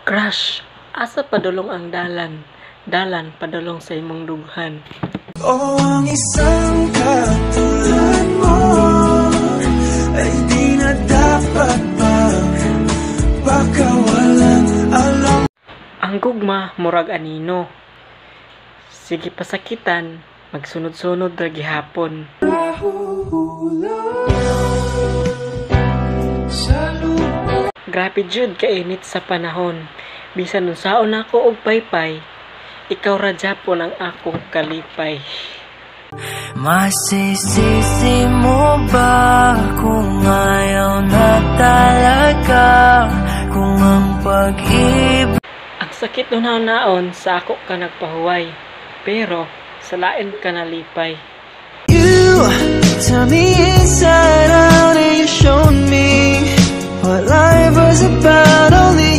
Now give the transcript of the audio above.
Crush, asa padulong ang dalan? Dalan padulong sa imong dughan. Ang isang katulad mo ay di na dapat pa, baka walang alam. Ang gugma murag anino. Sige pasakitan, magsunod-sunod ra gihapon. Grabe jud kainit sa panahon. Bisan unsaon ako og paypay, ikaw ra gyapon ang akong kalipay. Masisisi mo ba kung ayaw na talaga, kung ang pag-ibig? Ang sakit nun naon sa ako ka nagpahuway, pero sa lain ka nalipay. You tell me inside out and you showed me what life was about, only